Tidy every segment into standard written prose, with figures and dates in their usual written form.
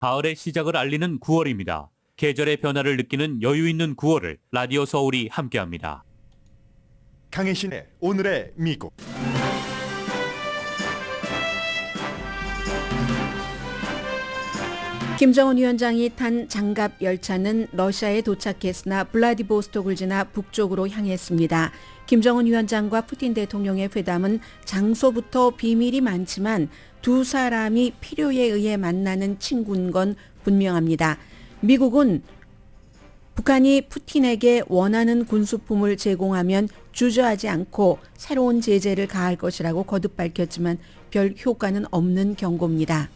가을의 시작을 알리는 9월입니다. 계절의 변화를 느끼는 여유 있는 9월을 라디오 서울이 함께합니다. 강혜신의 오늘의 미국. 김정은 위원장이 탄 장갑 열차는 러시아에 도착했으나 블라디보스톡을 지나 북쪽으로 향했습니다. 김정은 위원장과 푸틴 대통령의 회담은 장소부터 비밀이 많지만 두 사람이 필요에 의해 만나는 친구인 건 분명합니다. 미국은 북한이 푸틴에게 원하는 군수품을 제공하면 주저하지 않고 새로운 제재를 가할 것이라고 거듭 밝혔지만 별 효과는 없는 경고입니다.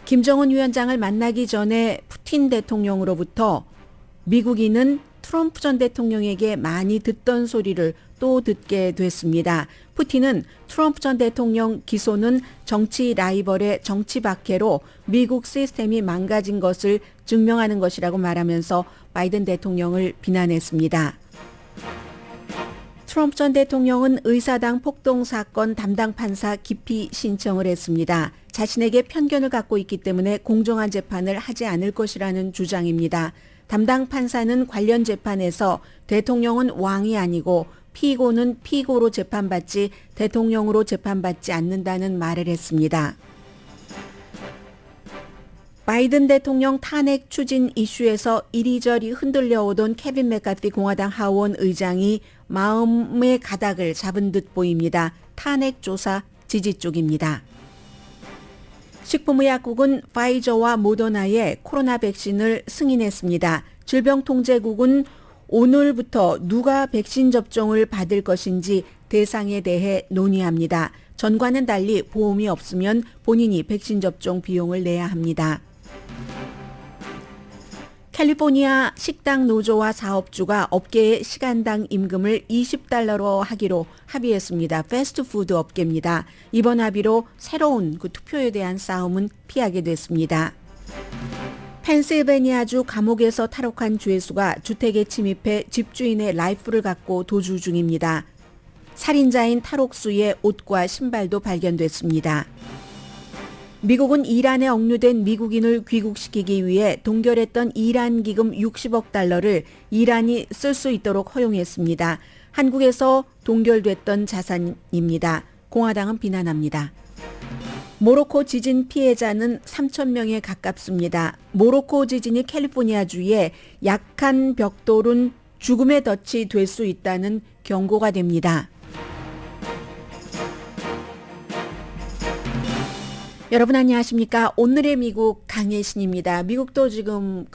김정은 위원장을 만나기 전에 푸틴 대통령으로부터 미국인은 트럼프 전 대통령에게 많이 듣던 소리를 또 듣게 됐습니다. 푸틴은 트럼프 전 대통령 기소는 정치 라이벌의 정치 박해로 미국 시스템이 망가진 것을 증명하는 것이라고 말하면서 바이든 대통령을 비난했습니다. 트럼프 전 대통령은 의사당 폭동 사건 담당 판사 기피 신청을 했습니다. 자신에게 편견을 갖고 있기 때문에 공정한 재판을 하지 않을 것이라는 주장입니다. 담당 판사는 관련 재판에서 대통령은 왕이 아니고 피고는 피고로 재판받지 대통령으로 재판받지 않는다는 말을 했습니다. 바이든 대통령 탄핵 추진 이슈에서 이리저리 흔들려오던 케빈 맥카티 공화당 하원 의장이 마음의 가닥을 잡은 듯 보입니다. 탄핵 조사 지지 쪽입니다. 식품의약국은 파이저와 모더나의 코로나 백신을 승인했습니다. 질병통제국은 오늘부터 누가 백신 접종을 받을 것인지 대상에 대해 논의합니다. 전과는 달리 보험이 없으면 본인이 백신 접종 비용을 내야 합니다. 캘리포니아 식당 노조와 사업주가 업계의 시간당 임금을 $20로 하기로 합의했습니다. 패스트푸드 업계입니다. 이번 합의로 새로운 투표에 대한 싸움은 피하게 됐습니다. 펜실베니아주 감옥에서 탈옥한 죄수가 주택에 침입해 집주인의 라이플을 갖고 도주 중입니다. 살인자인 탈옥수의 옷과 신발도 발견됐습니다. 미국은 이란에 억류된 미국인을 귀국시키기 위해 동결했던 이란 기금 $60억 이란이 쓸 수 있도록 허용했습니다. 한국에서 동결됐던 자산입니다. 공화당은 비난합니다. 모로코 지진 피해자는 3,000명에 가깝습니다. 모로코 지진이 캘리포니아주에 약한 벽돌은 죽음의 덫이 될 수 있다는 경고가 됩니다. 여러분 안녕하십니까? 오늘의 미국 강혜신입니다. 미국도 지금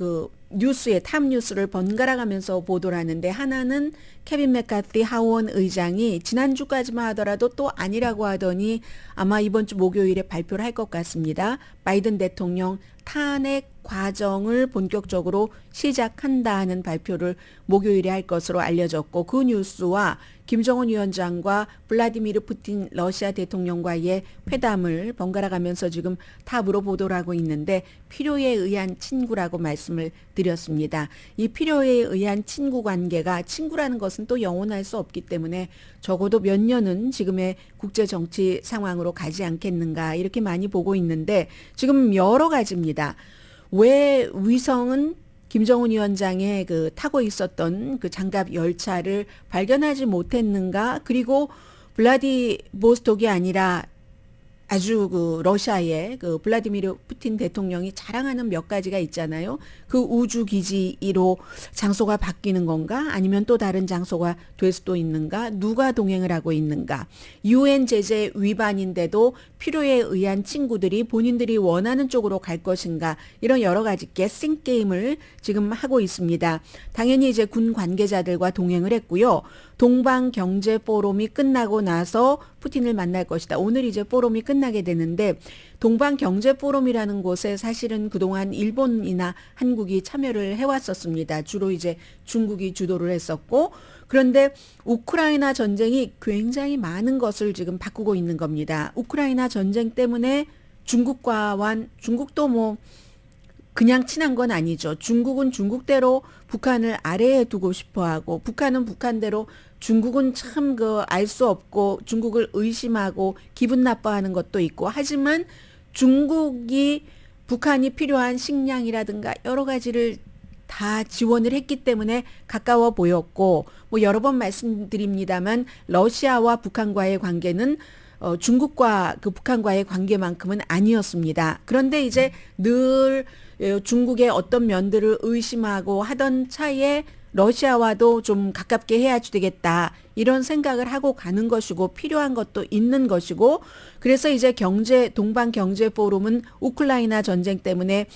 뉴스에 탑 뉴스를 번갈아 가면서 보도를 하는데 하나는 케빈 맥카티 하원 의장이 지난주까지만 하더라도 또 아니라고 하더니 아마 이번 주 목요일에 발표를 할 것 같습니다. 바이든 대통령 탄핵 과정을 본격적으로 시작한다는 발표를 목요일에 할 것으로 알려졌고 그 뉴스와 김정은 위원장과 블라디미르 푸틴 러시아 대통령과의 회담을 번갈아 가면서 지금 탑으로 보도를 하고 있는데 필요에 의한 친구라고 말씀을 드렸습니다. 이 필요에 의한 친구 관계가 친구라는 것은 또 영원할 수 없기 때문에 적어도 몇 년은 지금의 국제 정치 상황으로 가지 않겠는가 이렇게 많이 보고 있는데 지금 여러 가지입니다. 왜 위성은 김정은 위원장의 타고 있었던 장갑 열차를 발견하지 못했는가? 그리고 블라디보스톡이 아니라 아주 러시아의 블라디미르 푸틴 대통령이 자랑하는 몇 가지가 있잖아요. 그 우주 기지로 장소가 바뀌는 건가? 아니면 또 다른 장소가 될 수도 있는가? 누가 동행을 하고 있는가? UN 제재 위반인데도 필요에 의한 친구들이 본인들이 원하는 쪽으로 갈 것인가? 이런 여러 가지 게싱 게임을 지금 하고 있습니다. 당연히 이제 군 관계자들과 동행을 했고요. 동방 경제 포럼이 끝나고 나서 푸틴을 만날 것이다. 오늘 이제 포럼이 끝나게 되는데 동방 경제 포럼이라는 곳에 사실은 그동안 일본이나 한국이 참여를 해왔었습니다. 주로 이제 중국이 주도를 했었고 그런데 우크라이나 전쟁이 굉장히 많은 것을 지금 바꾸고 있는 겁니다. 우크라이나 전쟁 때문에 중국도 그냥 친한 건 아니죠. 중국은 중국대로 북한을 아래에 두고 싶어하고 북한은 북한대로 중국은 참 알 수 없고 중국을 의심하고 기분 나빠하는 것도 있고 하지만 중국이 북한이 필요한 식량이라든가 여러 가지를 다 지원을 했기 때문에 가까워 보였고, 뭐 여러 번 말씀드립니다만 러시아와 북한과의 관계는 중국과 그 북한과의 관계만큼은 아니었습니다. 그런데 이제 늘 중국의 어떤 면들을 의심하고 하던 차에 러시아와도 좀 가깝게 해야지 되겠다, 이런 생각을 하고 가는 것이고 필요한 것도 있는 것이고, 그래서 이제 동방 경제 포럼은 우크라이나 전쟁 때문에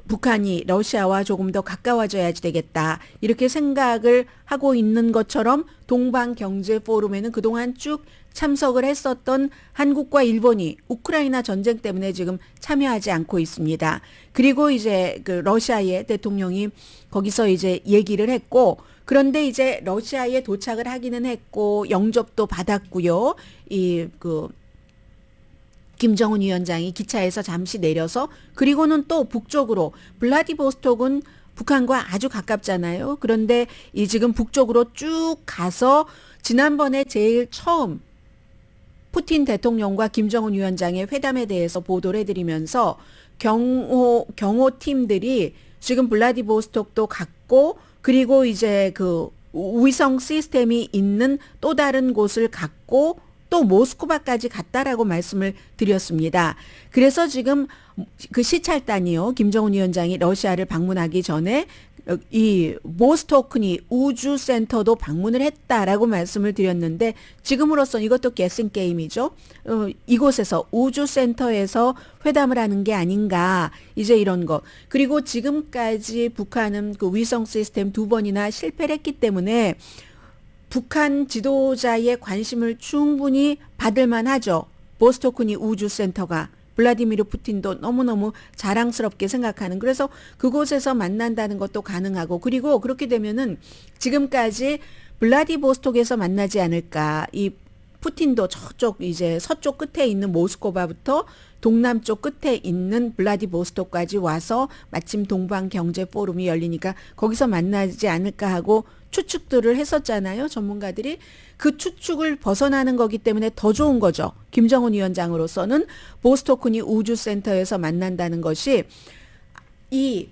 북한이 러시아와 조금 더 가까워져야지 되겠다, 이렇게 생각을 하고 있는 것처럼 동방 경제 포럼에는 그동안 쭉 참석을 했었던 한국과 일본이 우크라이나 전쟁 때문에 지금 참여하지 않고 있습니다. 그리고 이제 그 러시아의 대통령이 거기서 이제 얘기를 했고, 그런데 이제 러시아에 도착을 하기는 했고 영접도 받았고요. 김정은 위원장이 기차에서 잠시 내려서, 그리고는 또 북쪽으로, 블라디보스톡은 북한과 아주 가깝잖아요. 그런데 이 지금 북쪽으로 쭉 가서 지난번에 제일 처음 푸틴 대통령과 김정은 위원장의 회담에 대해서 보도를 해드리면서 경호팀들이 지금 블라디보스톡도 갔고, 그리고 이제 그 위성 시스템이 있는 또 다른 곳을 갔고 또 모스크바까지 갔다라고 말씀을 드렸습니다. 그래서 지금 그 시찰단이요, 김정은 위원장이 러시아를 방문하기 전에 이 보스토크니 우주센터도 방문을 했다라고 말씀을 드렸는데, 지금으로선 이것도 게싱 게임이죠. 이곳에서 우주센터에서 회담을 하는 게 아닌가, 이제 이런 거. 그리고 지금까지 북한은 그 위성 시스템 2번이나 실패를 했기 때문에 북한 지도자의 관심을 충분히 받을 만하죠. 보스토크니 우주센터가. 블라디미르 푸틴도 너무너무 자랑스럽게 생각하는, 그래서 그곳에서 만난다는 것도 가능하고, 그리고 그렇게 되면은 지금까지 블라디보스톡에서 만나지 않을까. 이 푸틴도 저쪽 이제 서쪽 끝에 있는 모스크바부터 동남쪽 끝에 있는 블라디보스톡까지 와서 마침 동방 경제 포럼이 열리니까 거기서 만나지 않을까 하고 추측들을 했었잖아요, 전문가들이. 그 추측을 벗어나는 거기 때문에 더 좋은 거죠. 김정은 위원장으로서는 보스토크니 우주센터에서 만난다는 것이 이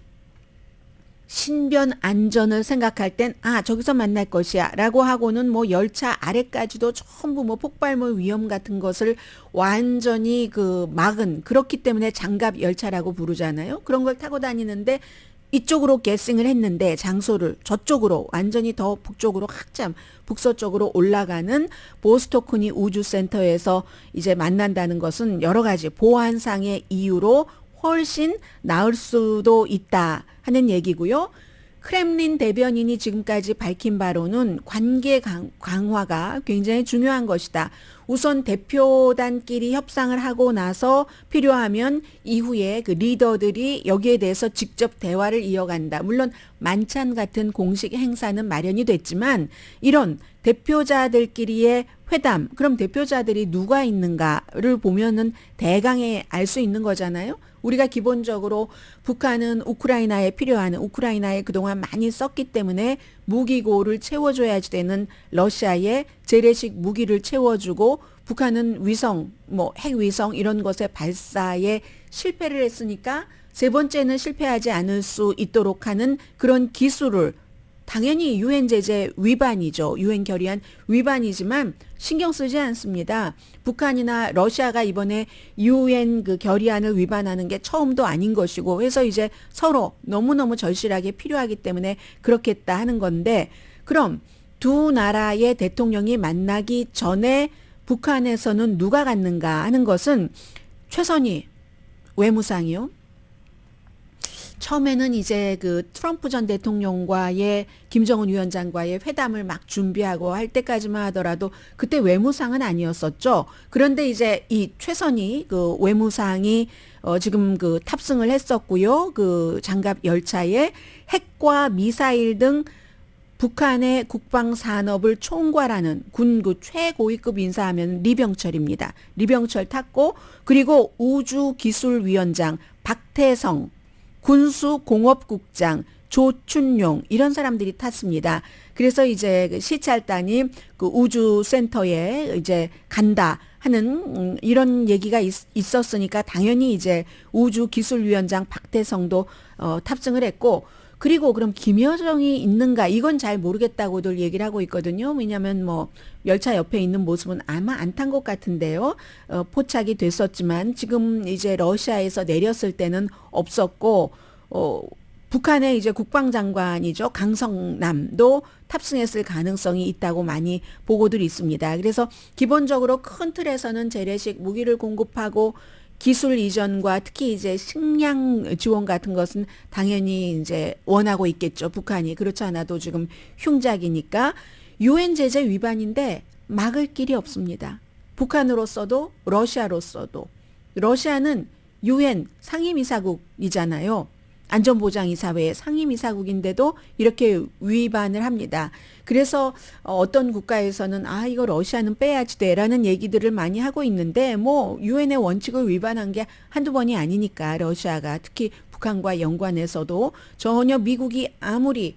신변 안전을 생각할 땐 저기서 만날 것이야 라고 하고는 뭐 열차 아래까지도 전부 뭐 폭발물 위험 같은 것을 완전히 막은, 그렇기 때문에 장갑 열차라고 부르잖아요. 그런 걸 타고 다니는데 이쪽으로 게싱을 했는데 장소를 저쪽으로, 완전히 더 북쪽으로 확장 북서쪽으로 올라가는 보스토크니 우주센터에서 이제 만난다는 것은 여러 가지 보안상의 이유로 훨씬 나을 수도 있다 하는 얘기고요. 크렘린 대변인이 지금까지 밝힌 바로는 관계 강화가 굉장히 중요한 것이다. 우선 대표단끼리 협상을 하고 나서 필요하면 이후에 그 리더들이 여기에 대해서 직접 대화를 이어간다. 물론 만찬 같은 공식 행사는 마련이 됐지만 이런 대표자들끼리의 회담, 그럼 대표자들이 누가 있는가를 보면은 대강에 알 수 있는 거잖아요. 우리가 기본적으로 북한은 우크라이나에 필요한, 우크라이나에 그동안 많이 썼기 때문에 무기고를 채워줘야지 되는 러시아에 재래식 무기를 채워주고, 북한은 위성, 뭐 핵위성 이런 것의 발사에 실패를 했으니까 세 번째는 실패하지 않을 수 있도록 하는 그런 기술을, 당연히 유엔 제재 위반이죠. 유엔 결의안 위반이지만 신경 쓰지 않습니다. 북한이나 러시아가 이번에 유엔 그 결의안을 위반하는 게 처음도 아닌 것이고 해서 이제 서로 너무너무 절실하게 필요하기 때문에 그렇겠다 하는 건데, 그럼 두 나라의 대통령이 만나기 전에 북한에서는 누가 갔는가 하는 것은 최선희 외무상이요. 처음에는 이제 그 트럼프 전 대통령과의 김정은 위원장과의 회담을 막 준비하고 할 때까지만 하더라도 그때 외무상은 아니었었죠. 그런데 이제 이 최선희 그 외무상이 지금 그 탑승을 했었고요. 그 장갑 열차에 핵과 미사일 등 북한의 국방 산업을 총괄하는 군 그 최고위급 인사하면 리병철입니다. 리병철 탔고, 그리고 우주기술위원장 박태성, 군수공업국장 조춘용, 이런 사람들이 탔습니다. 그래서 이제 그 시찰단이 그 우주센터에 이제 간다 하는 이런 얘기가 있었으니까 당연히 이제 우주기술위원장 박태성도 탑승을 했고, 그리고 그럼 김여정이 있는가 이건 잘 모르겠다고들 얘기를 하고 있거든요. 왜냐하면 뭐 열차 옆에 있는 모습은 아마 안 탄 것 같은데요. 포착이 됐었지만 지금 이제 러시아에서 내렸을 때는 없었고, 북한의 이제 국방장관이죠. 강성남도 탑승했을 가능성이 있다고 많이 보고들이 있습니다. 그래서 기본적으로 큰 틀에서는 재래식 무기를 공급하고 기술 이전과 특히 이제 식량 지원 같은 것은 당연히 이제 원하고 있겠죠. 북한이. 그렇지 않아도 지금 흉작이니까 유엔 제재 위반인데 막을 길이 없습니다. 북한으로서도 러시아로서도. 러시아는 유엔 상임이사국이잖아요. 안전보장이사회의 상임이사국인데도 이렇게 위반을 합니다. 그래서 어떤 국가에서는 이거 러시아는 빼야지 돼라는 얘기들을 많이 하고 있는데 뭐 유엔의 원칙을 위반한 게 한두 번이 아니니까 러시아가 특히 북한과 연관해서도 전혀 미국이 아무리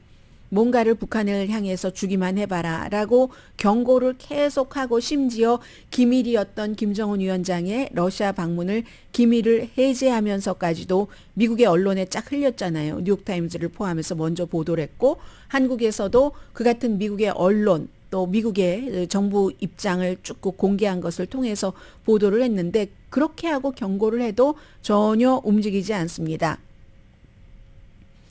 뭔가를 북한을 향해서 주기만 해봐라 라고 경고를 계속하고 심지어 기밀이었던 김정은 위원장의 러시아 방문을 기밀을 해제하면서까지도 미국의 언론에 쫙 흘렸잖아요. 뉴욕타임즈를 포함해서 먼저 보도를 했고 한국에서도 그 같은 미국의 언론 또 미국의 정부 입장을 쭉 공개한 것을 통해서 보도를 했는데 그렇게 하고 경고를 해도 전혀 움직이지 않습니다.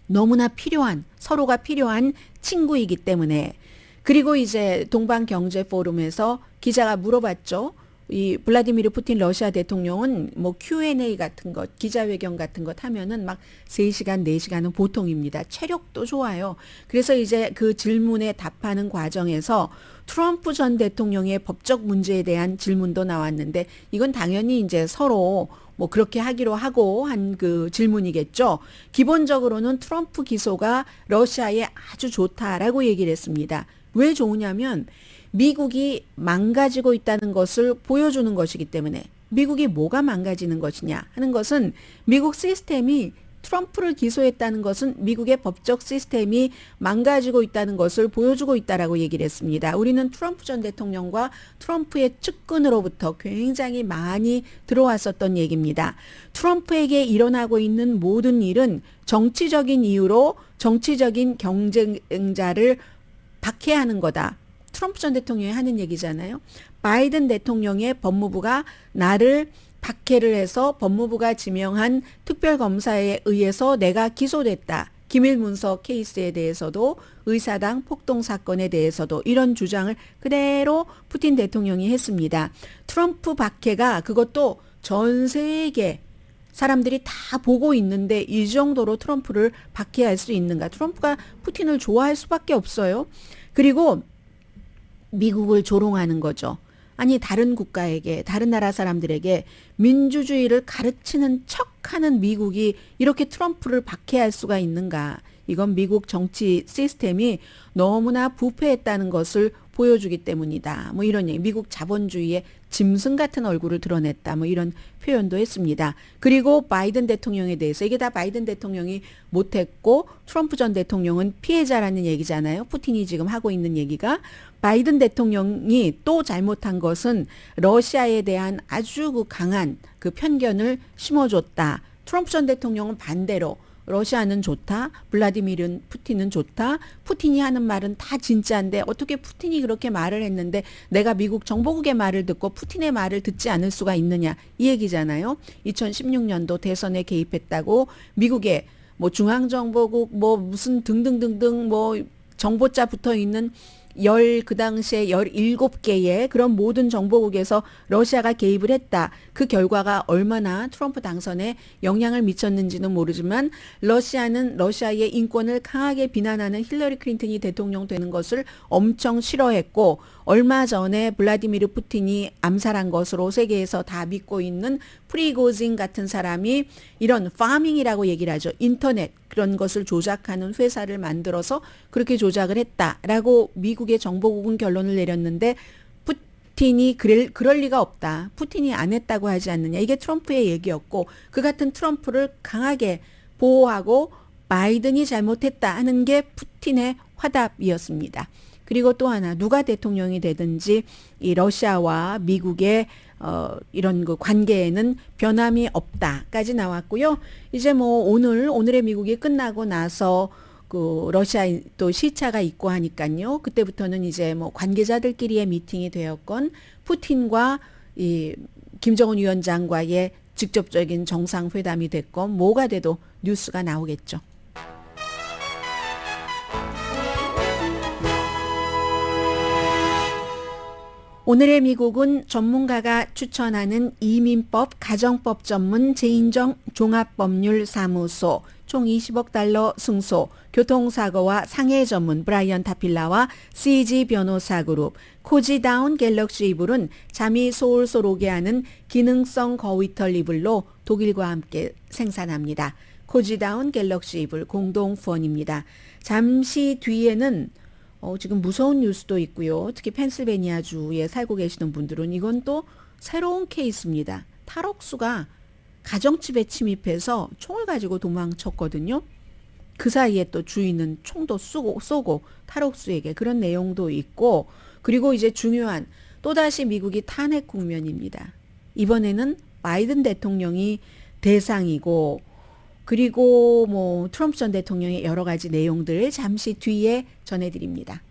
너무나 필요한, 서로가 필요한 친구이기 때문에. 그리고 이제 동방경제포럼에서 기자가 물어봤죠. 이 블라디미르 푸틴 러시아 대통령은 뭐 Q&A 같은 것, 기자회견 같은 것 하면은 막 3시간, 4시간은 보통입니다. 체력도 좋아요. 그래서 이제 그 질문에 답하는 과정에서 트럼프 전 대통령의 법적 문제에 대한 질문도 나왔는데 이건 당연히 이제 서로 뭐 그렇게 하기로 하고 한 그 질문이겠죠. 기본적으로는 트럼프 기소가 러시아에 아주 좋다라고 얘기를 했습니다. 왜 좋으냐면 미국이 망가지고 있다는 것을 보여주는 것이기 때문에. 미국이 뭐가 망가지는 것이냐 하는 것은 미국 시스템이 트럼프를 기소했다는 것은 미국의 법적 시스템이 망가지고 있다는 것을 보여주고 있다라고 얘기를 했습니다. 우리는 트럼프 전 대통령과 트럼프의 측근으로부터 굉장히 많이 들어왔었던 얘기입니다. 트럼프에게 일어나고 있는 모든 일은 정치적인 이유로 정치적인 경쟁자를 박해하는 거다. 트럼프 전 대통령이 하는 얘기잖아요. 바이든 대통령의 법무부가 나를 박해를 해서 법무부가 지명한 특별검사에 의해서 내가 기소됐다. 기밀문서 케이스에 대해서도 의사당 폭동 사건에 대해서도 이런 주장을 그대로 푸틴 대통령이 했습니다. 트럼프 박해가 그것도 전 세계 사람들이 다 보고 있는데 이 정도로 트럼프를 박해할 수 있는가. 트럼프가 푸틴을 좋아할 수밖에 없어요. 그리고 미국을 조롱하는 거죠. 아니 다른 국가에게 다른 나라 사람들에게 민주주의를 가르치는 척하는 미국이 이렇게 트럼프를 박해할 수가 있는가. 이건 미국 정치 시스템이 너무나 부패했다는 것을 보여주기 때문이다. 뭐 이런 얘기. 미국 자본주의의 짐승 같은 얼굴을 드러냈다. 뭐 이런 표현도 했습니다. 그리고 바이든 대통령에 대해서 이게 다 바이든 대통령이 못했고 트럼프 전 대통령은 피해자라는 얘기잖아요. 푸틴이 지금 하고 있는 얘기가. 바이든 대통령이 또 잘못한 것은 러시아에 대한 아주 그 강한 그 편견을 심어줬다. 트럼프 전 대통령은 반대로 러시아는 좋다. 블라디미르 푸틴은 좋다. 푸틴이 하는 말은 다 진짜인데 어떻게 푸틴이 그렇게 말을 했는데 내가 미국 정보국의 말을 듣고 푸틴의 말을 듣지 않을 수가 있느냐. 이 얘기잖아요. 2016년도 대선에 개입했다고 미국의 뭐 중앙정보국 뭐 무슨 등등등등 뭐 정보자 붙어 있는 그 당시에 17개의 그런 모든 정보국에서 러시아가 개입을 했다. 그 결과가 얼마나 트럼프 당선에 영향을 미쳤는지는 모르지만 러시아는 러시아의 인권을 강하게 비난하는 힐러리 클린턴이 대통령 되는 것을 엄청 싫어했고 얼마 전에 블라디미르 푸틴이 암살한 것으로 세계에서 다 믿고 있는 프리고진 같은 사람이 이런 파밍이라고 얘기를 하죠. 인터넷 그런 것을 조작하는 회사를 만들어서 그렇게 조작을 했다라고 미국의 정보국은 결론을 내렸는데 푸틴이 그럴 리가 없다. 푸틴이 안 했다고 하지 않느냐. 이게 트럼프의 얘기였고 그 같은 트럼프를 강하게 보호하고 바이든이 잘못했다 하는 게 푸틴의 화답이었습니다. 그리고 또 하나 누가 대통령이 되든지 이 러시아와 미국의 이런 그 관계에는 변함이 없다까지 나왔고요. 이제 뭐 오늘의 미국이 끝나고 나서 그 러시아 또 시차가 있고 하니까요. 그때부터는 이제 뭐 관계자들끼리의 미팅이 되었건 푸틴과 이 김정은 위원장과의 직접적인 정상회담이 됐건 뭐가 돼도 뉴스가 나오겠죠. 오늘의 미국은 전문가가 추천하는 이민법, 가정법 전문 제인정 종합법률사무소, 총 20억 달러 승소, 교통사고와 상해 전문 브라이언 타필라와 CG 변호사 그룹, 코지다운 갤럭시 이불은 잠이 솔솔 오게 하는 기능성 거위털 이불로 독일과 함께 생산합니다. 코지다운 갤럭시 이불 공동 후원입니다. 잠시 뒤에는 지금 무서운 뉴스도 있고요. 특히 펜실베니아주에 살고 계시는 분들은 이건 또 새로운 케이스입니다. 탈옥수가 가정집에 침입해서 총을 가지고 도망쳤거든요. 그 사이에 또 주인은 총도 쏘고 탈옥수에게 그런 내용도 있고, 그리고 이제 중요한 또다시 미국이 탄핵 국면입니다. 이번에는 바이든 대통령이 대상이고, 그리고 뭐 트럼프 전 대통령의 여러 가지 내용들을 잠시 뒤에 전해드립니다.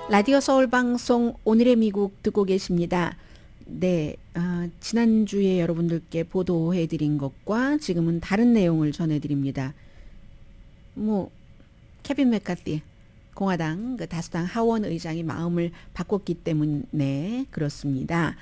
라디오 서울 방송 오늘의 미국 듣고 계십니다. 네, 지난주에 여러분들께 보도해드린 것과 지금은 다른 내용을 전해드립니다. 뭐 케빈 맥카티 공화당 그 다수당 하원 의장이 마음을 바꿨기 때문에 그렇습니다.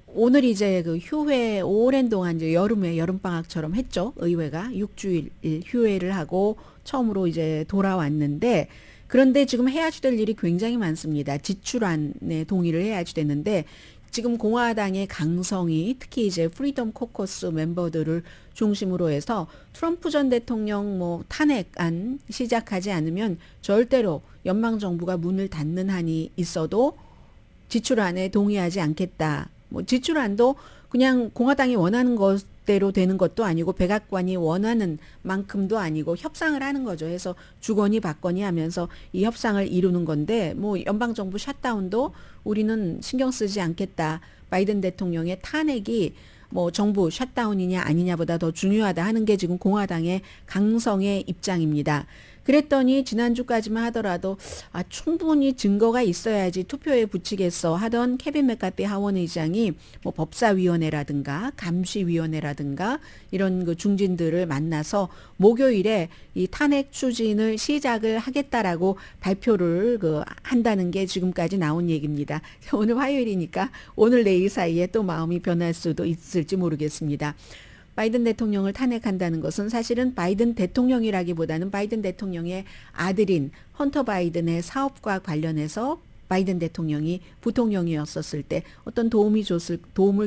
오늘 이제 그 휴회 오랜 동안 이제 여름방학처럼 했죠. 의회가 6주일 휴회를 하고 처음으로 이제 돌아왔는데, 그런데 지금 해야지 될 일이 굉장히 많습니다. 지출안에 동의를 해야지 되는데, 지금 공화당의 강성이 특히 이제 프리덤 코커스 멤버들을 중심으로 해서 트럼프 전 대통령 뭐 탄핵안 시작하지 않으면 절대로 연방정부가 문을 닫는 한이 있어도 지출안에 동의하지 않겠다. 뭐 지출안도 그냥 공화당이 원하는 것대로 되는 것도 아니고 백악관이 원하는 만큼도 아니고 협상을 하는 거죠. 해서 주거니 받거니 하면서 이 협상을 이루는 건데, 뭐 연방정부 샷다운도 우리는 신경 쓰지 않겠다. 바이든 대통령의 탄핵이 뭐 정부 샷다운이냐 아니냐보다 더 중요하다 하는 게 지금 공화당의 강성의 입장입니다. 그랬더니 지난주까지만 하더라도 충분히 증거가 있어야지 투표에 붙이겠어 하던 케빈 맥카티 하원 의장이 뭐 법사위원회라든가 감시위원회라든가 이런 그 중진들을 만나서 목요일에 이 탄핵 추진을 시작을 하겠다라고 발표를 한다는 게 지금까지 나온 얘기입니다. 오늘 화요일이니까 오늘 내일 사이에 또 마음이 변할 수도 있을지 모르겠습니다. 바이든 대통령을 탄핵한다는 것은 사실은 바이든 대통령이라기보다는 바이든 대통령의 아들인 헌터 바이든의 사업과 관련해서 바이든 대통령이 부통령이었었을 때 어떤 도움을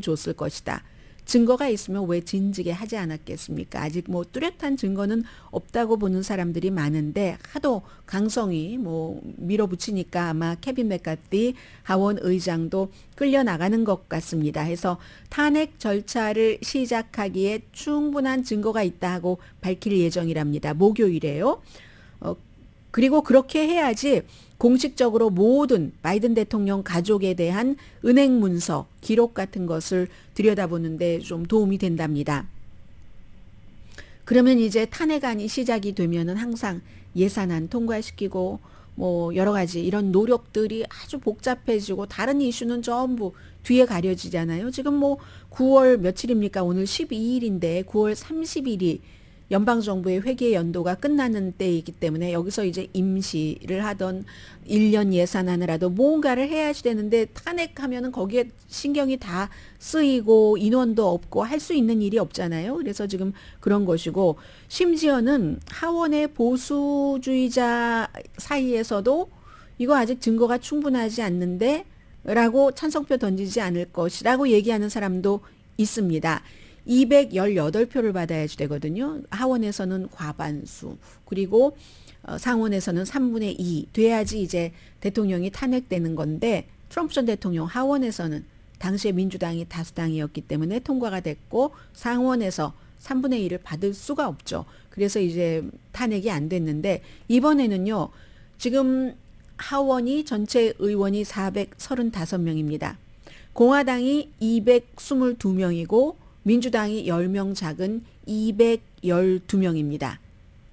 줬을 것이다. 증거가 있으면 왜 진즉에 하지 않았겠습니까? 아직 뭐 뚜렷한 증거는 없다고 보는 사람들이 많은데 하도 강성이 뭐 밀어붙이니까 아마 케빈 맥카티 하원 의장도 끌려나가는 것 같습니다. 해서 탄핵 절차를 시작하기에 충분한 증거가 있다 하고 밝힐 예정이랍니다. 목요일에요. 그리고 그렇게 해야지 공식적으로 모든 바이든 대통령 가족에 대한 은행 문서, 기록 같은 것을 들여다보는데 좀 도움이 된답니다. 그러면 이제 탄핵안이 시작이 되면은 항상 예산안 통과시키고 뭐 여러 가지 이런 노력들이 아주 복잡해지고 다른 이슈는 전부 뒤에 가려지잖아요. 지금 뭐 9월 며칠입니까? 오늘 12일인데 9월 30일이 연방정부의 회계 연도가 끝나는 때이기 때문에 여기서 이제 임시를 하던 1년 예산안이라도 뭔가를 해야지 되는데 탄핵하면은 거기에 신경이 다 쓰이고 인원도 없고 할 수 있는 일이 없잖아요. 그래서 지금 그런 것이고, 심지어는 하원의 보수주의자 사이에서도 이거 아직 증거가 충분하지 않는데 라고 찬성표 던지지 않을 것이라고 얘기하는 사람도 있습니다. 218표를 받아야지 되거든요. 하원에서는 과반수, 그리고 상원에서는 3분의 2 돼야지 이제 대통령이 탄핵되는 건데, 트럼프 전 대통령 하원에서는 당시에 민주당이 다수당이었기 때문에 통과가 됐고 상원에서 3분의 1을 받을 수가 없죠. 그래서 이제 탄핵이 안 됐는데, 이번에는요 지금 하원이 전체 의원이 435명입니다. 공화당이 222명이고 민주당이 10명 작은 212명입니다.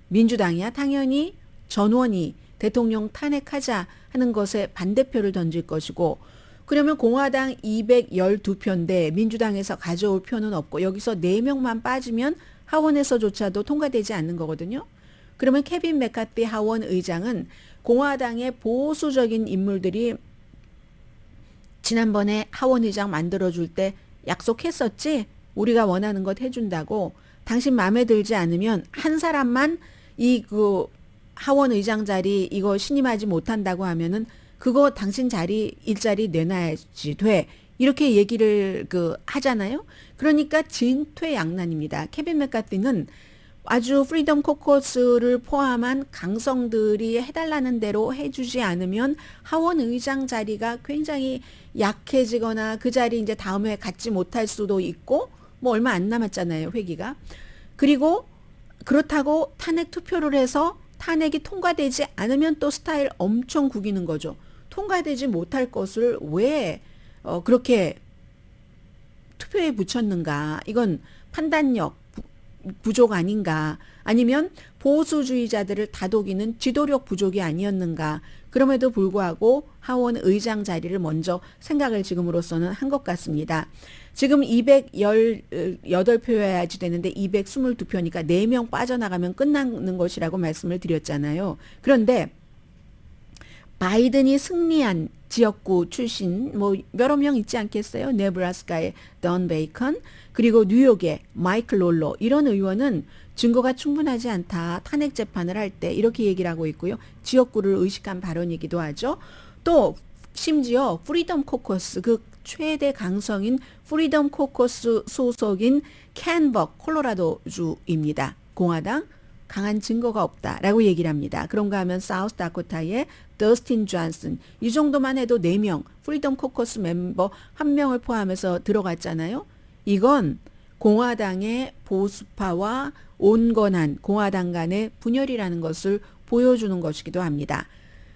민주당이야 당연히 전원이 대통령 탄핵하자 하는 것에 반대표를 던질 것이고, 그러면 공화당 212표인데 민주당에서 가져올 표는 없고 여기서 4명만 빠지면 하원에서조차도 통과되지 않는 거거든요. 그러면 케빈 맥카티 하원 의장은 공화당의 보수적인 인물들이 지난번에 하원 의장 만들어줄 때 약속했었지? 우리가 원하는 것 해준다고. 당신 마음에 들지 않으면 한 사람만 하원 의장 자리 이거 신임하지 못한다고 하면은 그거 당신 자리 일자리 내놔야지 돼. 이렇게 얘기를 하잖아요. 그러니까 진퇴양난입니다. 케빈 맥카티는 아주 프리덤 코커스를 포함한 강성들이 해달라는 대로 해주지 않으면 하원 의장 자리가 굉장히 약해지거나 그 자리 이제 다음에 갖지 못할 수도 있고, 뭐 얼마 안 남았잖아요, 회기가. 그리고 그렇다고 탄핵 투표를 해서 탄핵이 통과되지 않으면 또 스타일 엄청 구기는 거죠. 통과되지 못할 것을 왜 그렇게 투표에 붙였는가. 이건 판단력 부족 아닌가. 아니면 보수주의자들을 다독이는 지도력 부족이 아니었는가. 그럼에도 불구하고 하원 의장 자리를 먼저 생각을 지금으로서는 한 것 같습니다. 지금 218표여야지 되는데 222표니까 4명 빠져나가면 끝나는 것이라고 말씀을 드렸잖아요. 그런데 바이든이 승리한 지역구 출신 뭐 여러 명 있지 않겠어요? 네브라스카의 던 베이컨, 그리고 뉴욕의 마이클 롤러, 이런 의원은 증거가 충분하지 않다. 탄핵 재판을 할 때 이렇게 얘기를 하고 있고요. 지역구를 의식한 발언이기도 하죠. 또 심지어 프리덤 코커스, 그 최대 강성인 프리덤 코커스 소속인 캔버크 콜로라도주입니다. 공화당 강한 증거가 없다라고 얘기를 합니다. 그런가 하면 사우스다코타의 더스틴 존슨, 이 정도만 해도 4명 프리덤 코커스 멤버 1명을 포함해서 들어갔잖아요. 이건 공화당의 보수파와 온건한 공화당 간의 분열이라는 것을 보여주는 것이기도 합니다.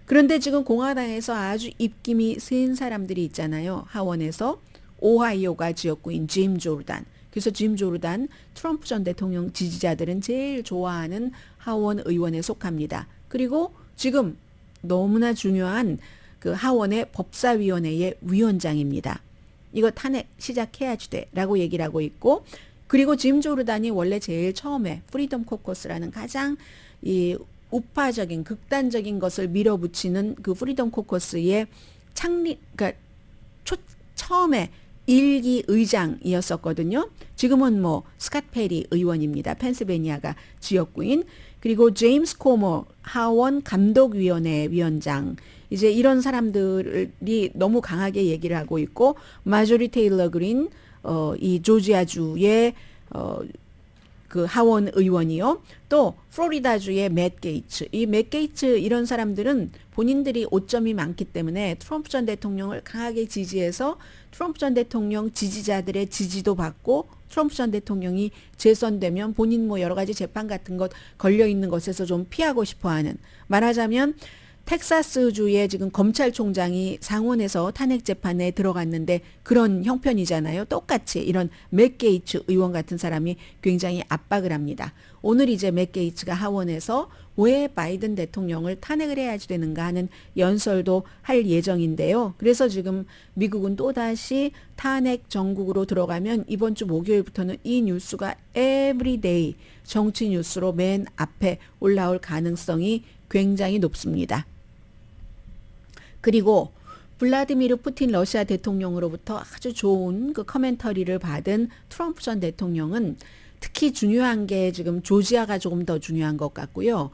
그런데 지금 공화당에서 아주 입김이 센 사람들이 있잖아요. 하원에서 오하이오가 지역구인 짐 조르단. 그래서 짐 조르단 트럼프 전 대통령 지지자들은 제일 좋아하는 하원 의원에 속합니다. 그리고 지금 너무나 중요한 그 하원의 법사위원회의 위원장입니다. 이거 탄핵 시작해야지 돼 라고 얘기를 하고 있고, 그리고 짐 조르단이 원래 제일 처음에 프리덤 코커스라는 가장 이 우파적인 극단적인 것을 밀어붙이는 그 프리덤 코커스의 그러니까 처음에 1기 의장이었었거든요. 지금은 뭐 스캇 페리 의원입니다. 펜실베니아가 지역구인. 그리고 제임스 코머 하원 감독위원회 위원장. 이제 이런 사람들이 너무 강하게 얘기를 하고 있고, 마조리 테일러 그린 이 조지아주의 그 하원 의원이요. 또 플로리다주의 맷 게이츠. 이 맷 게이츠 이런 사람들은 본인들이 오점이 많기 때문에 트럼프 전 대통령을 강하게 지지해서 트럼프 전 대통령 지지자들의 지지도 받고, 트럼프 전 대통령이 재선되면 본인 뭐 여러 가지 재판 같은 것 걸려 있는 것에서 좀 피하고 싶어 하는, 말하자면 텍사스주의 지금 검찰총장이 상원에서 탄핵 재판에 들어갔는데 그런 형편이잖아요. 똑같이 이런 맷 게이츠 의원 같은 사람이 굉장히 압박을 합니다. 오늘 이제 맷 게이츠가 하원에서 왜 바이든 대통령을 탄핵을 해야지 되는가 하는 연설도 할 예정인데요. 그래서 지금 미국은 또다시 탄핵 정국으로 들어가면 이번 주 목요일부터는 이 뉴스가 에브리데이 정치 뉴스로 맨 앞에 올라올 가능성이 굉장히 높습니다. 그리고 블라디미르 푸틴 러시아 대통령으로부터 아주 좋은 그 커멘터리를 받은 트럼프 전 대통령은 특히 중요한 게 지금 조지아가 조금 더 중요한 것 같고요.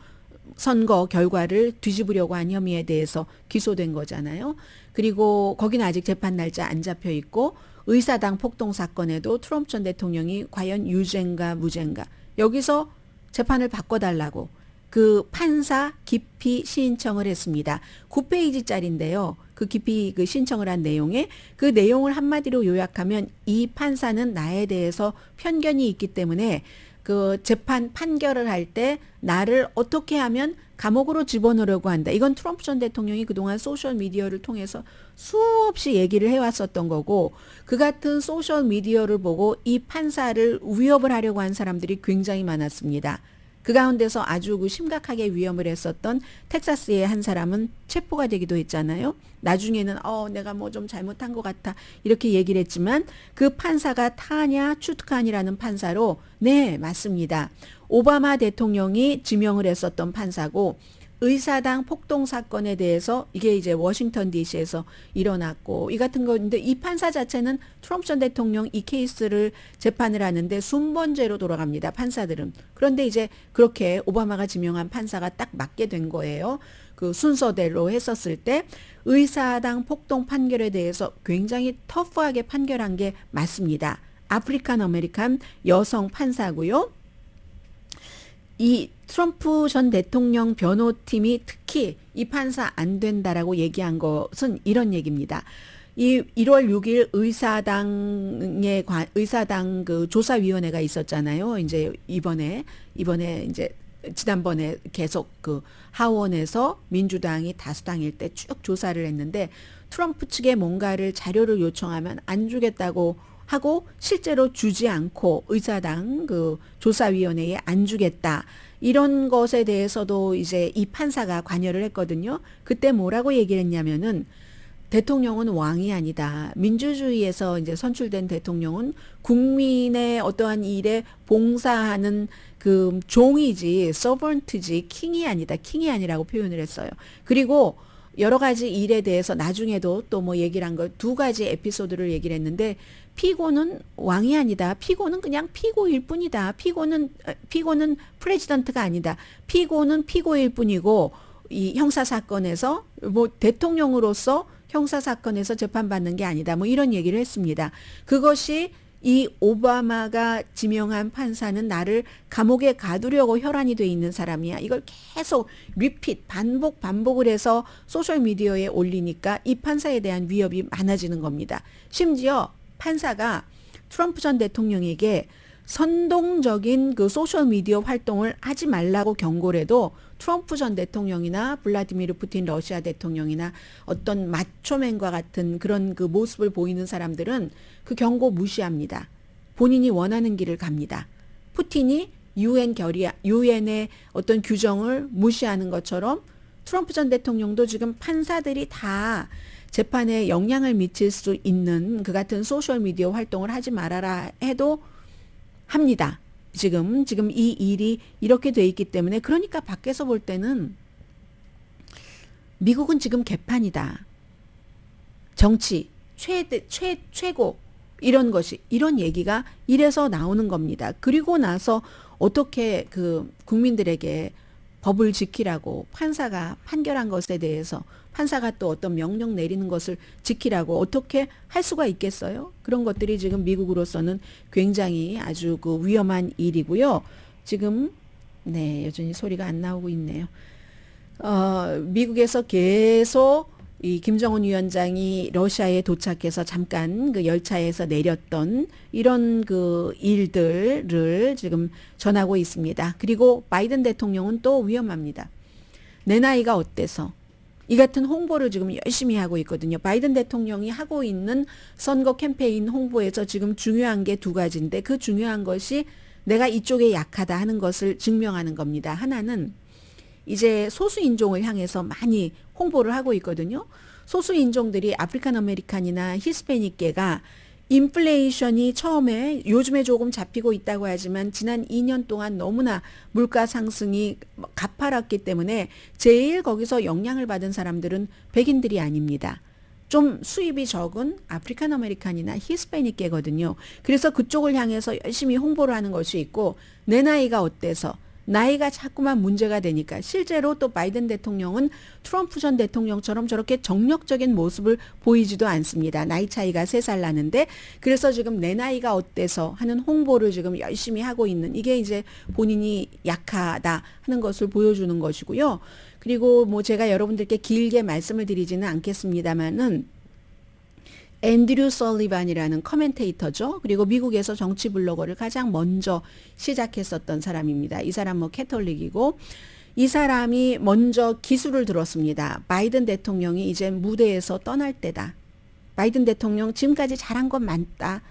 선거 결과를 뒤집으려고 한 혐의에 대해서 기소된 거잖아요. 그리고 거기는 아직 재판 날짜 안 잡혀 있고, 의사당 폭동 사건에도 트럼프 전 대통령이 과연 유죄인가 무죄인가 여기서 재판을 바꿔달라고 그 판사 기피 신청을 했습니다. 9페이지짜리인데요. 그 기피 그 신청을 한 내용에 그 내용을 한마디로 요약하면 이 판사는 나에 대해서 편견이 있기 때문에 그 재판 판결을 할 때 나를 어떻게 하면 감옥으로 집어넣으려고 한다. 이건 트럼프 전 대통령이 그동안 소셜 미디어를 통해서 수없이 얘기를 해왔었던 거고, 그 같은 소셜 미디어를 보고 이 판사를 위협을 하려고 한 사람들이 굉장히 많았습니다. 그 가운데서 아주 그 심각하게 위험을 했었던 텍사스의 한 사람은 체포가 되기도 했잖아요. 나중에는 내가 뭐 좀 잘못한 것 같아 이렇게 얘기를 했지만, 그 판사가 타냐 추트칸이라는 판사로, 네, 맞습니다. 오바마 대통령이 지명을 했었던 판사고, 의사당 폭동 사건에 대해서 이게 이제 워싱턴 DC에서 일어났고, 이 같은 건데, 이 판사 자체는 트럼프 전 대통령 이 케이스를 재판을 하는데 순번제로 돌아갑니다. 판사들은. 그런데 이제 그렇게 오바마가 지명한 판사가 딱 맞게 된 거예요. 그 순서대로 했었을 때 의사당 폭동 판결에 대해서 굉장히 터프하게 판결한 게 맞습니다. 아프리칸 아메리칸 여성 판사고요. 이 트럼프 전 대통령 변호팀이 특히 이 판사 안 된다라고 얘기한 것은 이런 얘기입니다. 이 1월 6일 의사당 그 조사위원회가 있었잖아요. 이제 이번에 이제 지난번에 계속 그 하원에서 민주당이 다수당일 때 쭉 조사를 했는데, 트럼프 측에 뭔가를 자료를 요청하면 안 주겠다고 하고 실제로 주지 않고 의사당 그 조사위원회에 안 주겠다. 이런 것에 대해서도 이제 이 판사가 관여를 했거든요. 그때 뭐라고 얘기를 했냐면은, 대통령은 왕이 아니다. 민주주의에서 이제 선출된 대통령은 국민의 어떠한 일에 봉사하는 그 종이지, 서번트지, 킹이 아니다. 킹이 아니라고 표현을 했어요. 그리고 여러 가지 일에 대해서 나중에도 또 뭐 얘기를 한 거, 두 가지 에피소드를 얘기를 했는데, 피고는 왕이 아니다. 피고는 그냥 피고일 뿐이다. 피고는 프레지던트가 아니다. 피고는 피고일 뿐이고, 이 형사 사건에서 뭐 대통령으로서 형사 사건에서 재판받는 게 아니다. 뭐 이런 얘기를 했습니다. 그것이 이 오바마가 지명한 판사는 나를 감옥에 가두려고 혈안이 돼 있는 사람이야. 이걸 계속 반복을 해서 소셜미디어에 올리니까 이 판사에 대한 위협이 많아지는 겁니다. 심지어 판사가 트럼프 전 대통령에게 선동적인 그 소셜미디어 활동을 하지 말라고 경고를 해도, 트럼프 전 대통령이나 블라디미르 푸틴 러시아 대통령이나 어떤 마초맨과 같은 그런 그 모습을 보이는 사람들은 그 경고 무시합니다. 본인이 원하는 길을 갑니다. 푸틴이 유엔의 어떤 규정을 무시하는 것처럼 트럼프 전 대통령도 지금 판사들이 다 재판에 영향을 미칠 수 있는 그 같은 소셜미디어 활동을 하지 말아라 해도 합니다. 지금 이 일이 이렇게 돼 있기 때문에, 그러니까 밖에서 볼 때는 미국은 지금 개판이다. 정치 최고 이런 얘기가 이래서 나오는 겁니다. 그리고 나서 어떻게 그 국민들에게 법을 지키라고, 판사가 판결한 것에 대해서 판사가 또 어떤 명령 내리는 것을 지키라고 어떻게 할 수가 있겠어요? 그런 것들이 지금 미국으로서는 굉장히 아주 그 위험한 일이고요. 지금 여전히 소리가 안 나오고 있네요. 미국에서 계속 이 김정은 위원장이 러시아에 도착해서 잠깐 그 열차에서 내렸던 이런 그 일들을 지금 전하고 있습니다. 그리고 바이든 대통령은 또 위험합니다. 내 나이가 어때서? 이 같은 홍보를 지금 열심히 하고 있거든요. 바이든 대통령이 하고 있는 선거 캠페인 홍보에서 지금 중요한 게 두 가지인데, 그 중요한 것이 내가 이쪽에 약하다 하는 것을 증명하는 겁니다. 하나는 이제 소수인종을 향해서 많이 홍보를 하고 있거든요. 소수인종들이 아프리칸 아메리칸이나 히스패닉계가 인플레이션이 처음에 요즘에 조금 잡히고 있다고 하지만 지난 2년 동안 너무나 물가 상승이 가파랐기 때문에 제일 거기서 영향을 받은 사람들은 백인들이 아닙니다. 좀 수입이 적은 아프리칸 아메리칸이나 히스패닉계거든요. 그래서 그쪽을 향해서 열심히 홍보를 하는 것이 있고, 내 나이가 어때서? 나이가 자꾸만 문제가 되니까, 실제로 또 바이든 대통령은 트럼프 전 대통령처럼 저렇게 정력적인 모습을 보이지도 않습니다. 나이 차이가 3살 나는데, 그래서 지금 내 나이가 어때서 하는 홍보를 지금 열심히 하고 있는, 이게 이제 본인이 약하다 하는 것을 보여주는 것이고요. 그리고 뭐 제가 여러분들께 길게 말씀을 드리지는 않겠습니다만은, 앤드류 설리반이라는 커멘테이터죠. 그리고 미국에서 정치 블로거를 가장 먼저 시작했었던 사람입니다. 이 사람 뭐 캐톨릭이고 이 사람이 먼저 기술을 들었습니다. 바이든 대통령이 이제 무대에서 떠날 때다. 바이든 대통령 지금까지 잘한 건 많다.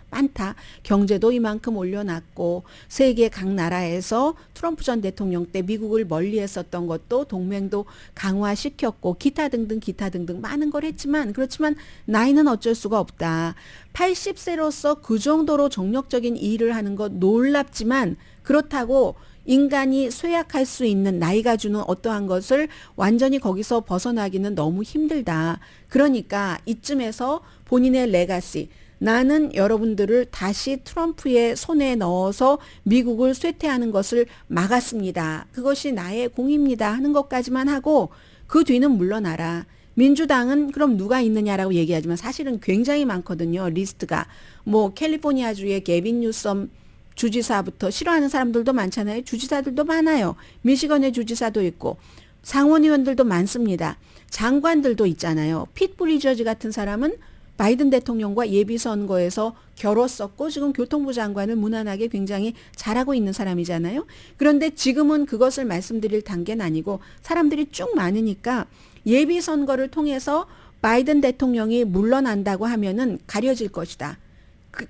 경제도 이만큼 올려놨고 세계 각 나라에서 트럼프 전 대통령 때 미국을 멀리했었던 것도 동맹도 강화시켰고 기타 등등 많은 걸 했지만 그렇지만 나이는 어쩔 수가 없다. 80세로서 그 정도로 정력적인 일을 하는 것 놀랍지만 그렇다고 인간이 쇠약할 수 있는 나이가 주는 어떠한 것을 완전히 거기서 벗어나기는 너무 힘들다. 그러니까 이쯤에서 본인의 레가시, 나는 여러분들을 다시 트럼프의 손에 넣어서 미국을 쇠퇴하는 것을 막았습니다. 그것이 나의 공입니다. 하는 것까지만 하고 그 뒤는 물러나라. 민주당은 그럼 누가 있느냐라고 얘기하지만 사실은 굉장히 많거든요. 리스트가. 뭐 캘리포니아주의 게빈 뉴섬 주지사부터 싫어하는 사람들도 많잖아요. 주지사들도 많아요. 미시건의 주지사도 있고 상원의원들도 많습니다. 장관들도 있잖아요. 핏 부리저지 같은 사람은 바이든 대통령과 예비선거에서 겨뤘었고 지금 교통부 장관을 무난하게 굉장히 잘하고 있는 사람이잖아요. 그런데 지금은 그것을 말씀드릴 단계는 아니고 사람들이 쭉 많으니까 예비선거를 통해서 바이든 대통령이 물러난다고 하면은 가려질 것이다.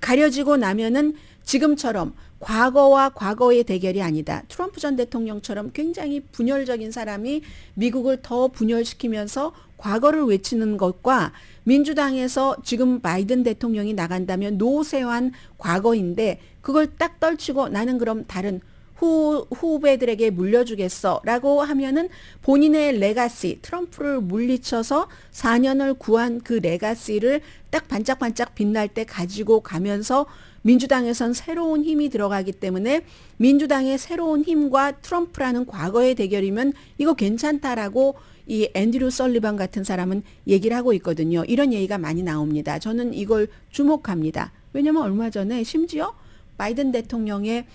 가려지고 나면은 지금처럼 과거와 과거의 대결이 아니다. 트럼프 전 대통령처럼 굉장히 분열적인 사람이 미국을 더 분열시키면서 과거를 외치는 것과 민주당에서 지금 바이든 대통령이 나간다면 노쇠한 과거인데 그걸 딱 떨치고 나는 그럼 다른 후배들에게 물려주겠어 라고 하면은 본인의 레가시, 트럼프를 물리쳐서 4년을 구한 그 레가시를 딱 반짝반짝 빛날 때 가지고 가면서 민주당에선 새로운 힘이 들어가기 때문에 민주당의 새로운 힘과 트럼프라는 과거의 대결이면 이거 괜찮다라고 이 앤드류 설리반 같은 사람은 얘기를 하고 있거든요. 이런 얘기가 많이 나옵니다. 저는 이걸 주목합니다. 왜냐면 얼마 전에 심지어 바이든 대통령의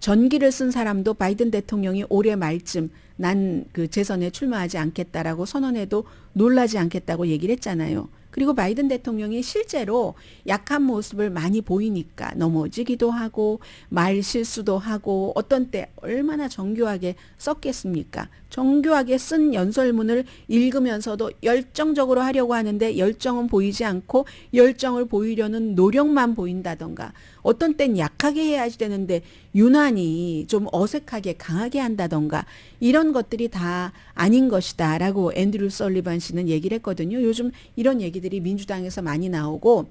전기를 쓴 사람도 바이든 대통령이 올해 말쯤 난 그 재선에 출마하지 않겠다라고 선언해도 놀라지 않겠다고 얘기를 했잖아요. 그리고 바이든 대통령이 실제로 약한 모습을 많이 보이니까 넘어지기도 하고 말 실수도 하고 어떤 때 얼마나 정교하게 썼겠습니까? 정교하게 쓴 연설문을 읽으면서도 열정적으로 하려고 하는데 열정은 보이지 않고 열정을 보이려는 노력만 보인다던가 어떤 땐 약하게 해야지 되는데 유난히 좀 어색하게 강하게 한다던가 이런 것들이 다 아닌 것이다 라고 앤드류 설리반 씨는 얘기를 했거든요. 요즘 이런 얘기들이 민주당에서 많이 나오고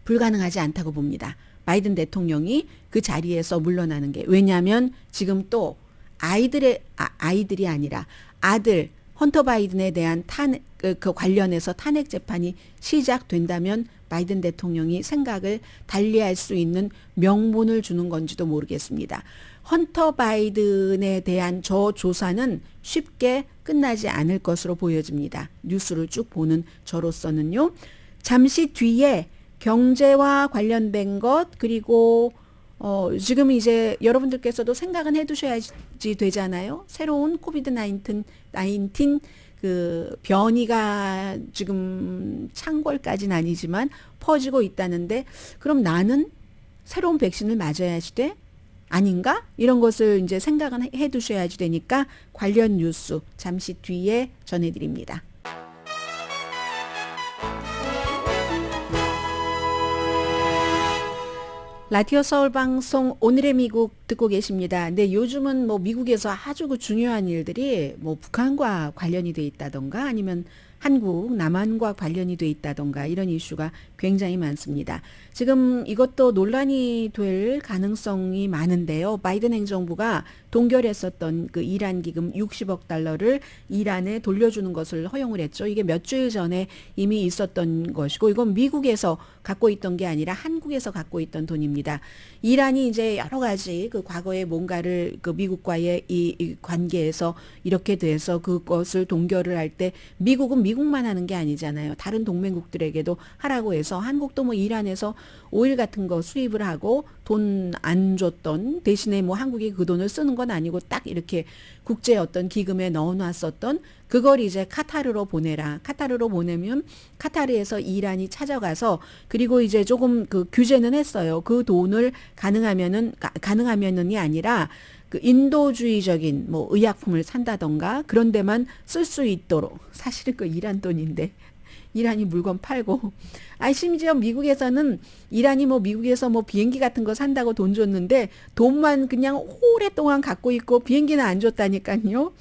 불가능하지 않다고 봅니다. 바이든 대통령이 그 자리에서 물러나는 게. 왜냐하면 지금 또 아이들이 아니라 아들 헌터 바이든에 대한 그 관련해서 탄핵 재판이 시작된다면 바이든 대통령이 생각을 달리할 수 있는 명분을 주는 건지도 모르겠습니다. 헌터 바이든에 대한 저 조사는 쉽게 끝나지 않을 것으로 보여집니다. 뉴스를 쭉 보는 저로서는요. 잠시 뒤에 경제와 관련된 것 그리고 지금 이제 여러분들께서도 생각은 해두셔야지 되잖아요. 새로운 코비드 19 그 변이가 지금 창궐까지는 아니지만 퍼지고 있다는데 그럼 나는 새로운 백신을 맞아야지 돼? 아닌가? 이런 것을 이제 생각은 해두셔야지 되니까 관련 뉴스 잠시 뒤에 전해드립니다. 라디오 서울 방송 오늘의 미국 듣고 계십니다. 근데 요즘은 뭐 미국에서 아주 그 중요한 일들이 뭐 북한과 관련이 돼 있다던가 아니면 한국, 남한과 관련이 돼 있다던가 이런 이슈가 굉장히 많습니다. 지금 이것도 논란이 될 가능성이 많은데요. 바이든 행정부가 동결했었던 그 이란 기금 60억 달러를 이란에 돌려주는 것을 허용을 했죠. 이게 몇 주일 전에 이미 있었던 것이고 이건 미국에서 갖고 있던 게 아니라 한국에서 갖고 있던 돈입니다. 이란이 이제 여러 가지 그 과거에 뭔가를 그 미국과의 이 관계에서 이렇게 돼서 그것을 동결을 할 때 미국은 미국만 하는 게 아니잖아요. 다른 동맹국들에게도 하라고 해서 한국도 뭐 이란에서 오일 같은 거 수입을 하고 돈 안 줬던 대신에 뭐 한국이 그 돈을 쓰는 건 아니고 딱 이렇게 국제 어떤 기금에 넣어놨었던 그걸 이제 카타르로 보내라. 카타르로 보내면 카타르에서 이란이 찾아가서 그리고 이제 조금 그 규제는 했어요. 그 돈을 가능하면은이 아니라 그 인도주의적인 뭐 의약품을 산다던가 그런 데만 쓸 수 있도록. 사실은 그 이란 돈인데 이란이 물건 팔고 심지어 미국에서는 이란이 뭐 미국에서 뭐 비행기 같은 거 산다고 돈 줬는데 돈만 그냥 오랫동안 갖고 있고 비행기는 안 줬다니까요.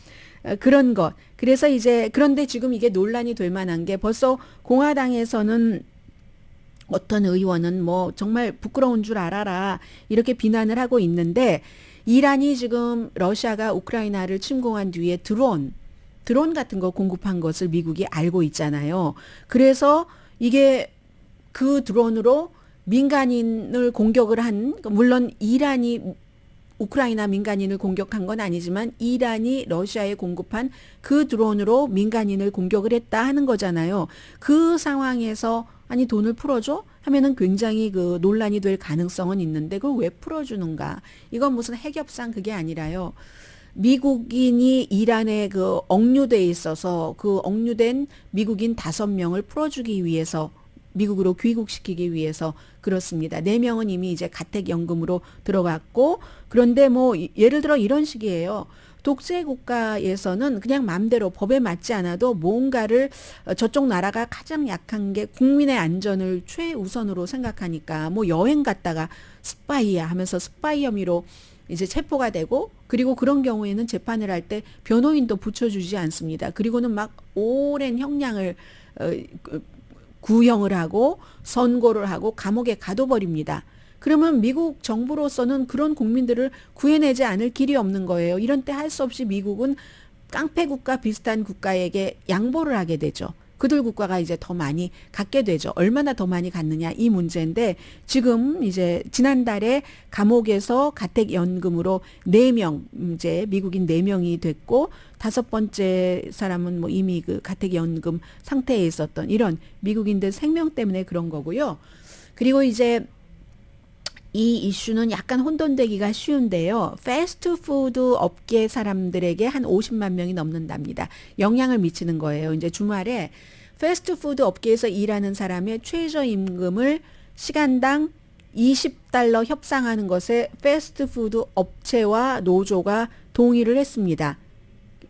그런 것. 그래서 이제 그런데 지금 이게 논란이 될 만한 게 벌써 공화당에서는 어떤 의원은 뭐 정말 부끄러운 줄 알아라 이렇게 비난을 하고 있는데 이란이 지금 러시아가 우크라이나를 침공한 뒤에 드론 같은 거 공급한 것을 미국이 알고 있잖아요. 그래서 이게 그 드론으로 민간인을 공격을 한, 물론 이란이 우크라이나 민간인을 공격한 건 아니지만 이란이 러시아에 공급한 그 드론으로 민간인을 공격을 했다 하는 거잖아요. 그 상황에서 아니 돈을 풀어줘? 하면은 굉장히 그 논란이 될 가능성은 있는데 그걸 왜 풀어주는가? 이건 무슨 핵협상 그게 아니라요. 미국인이 이란에 그 억류돼 있어서 그 억류된 미국인 5명을 풀어주기 위해서 미국으로 귀국시키기 위해서 그렇습니다. 4명은 이미 이제 가택연금으로 들어갔고 그런데 뭐 예를 들어 이런 식이에요. 독재 국가에서는 그냥 마음대로 법에 맞지 않아도 뭔가를 저쪽 나라가 가장 약한 게 국민의 안전을 최우선으로 생각하니까 뭐 여행 갔다가 스파이야 하면서 스파이 혐의로 이제 체포가 되고 그리고 그런 경우에는 재판을 할 때 변호인도 붙여주지 않습니다. 그리고는 막 오랜 형량을 구형을 하고 선고를 하고 감옥에 가둬버립니다. 그러면 미국 정부로서는 그런 국민들을 구해내지 않을 길이 없는 거예요. 이런 때 할 수 없이 미국은 깡패 국가 비슷한 국가에게 양보를 하게 되죠. 그들 국가가 이제 더 많이 갖게 되죠. 얼마나 더 많이 갖느냐 이 문제인데 지금 이제 지난달에 감옥에서 가택연금으로 4명 이제 미국인 4명이 됐고 5번째 사람은 뭐 이미 그 가택연금 상태에 있었던 이런 미국인들 생명 때문에 그런 거고요. 그리고 이제 이 이슈는 약간 혼돈되기가 쉬운데요. 패스트푸드 업계 사람들에게 한 50만 명이 넘는답니다. 영향을 미치는 거예요. 이제 주말에 패스트푸드 업계에서 일하는 사람의 최저임금을 시간당 $20 협상하는 것에 패스트푸드 업체와 노조가 동의를 했습니다.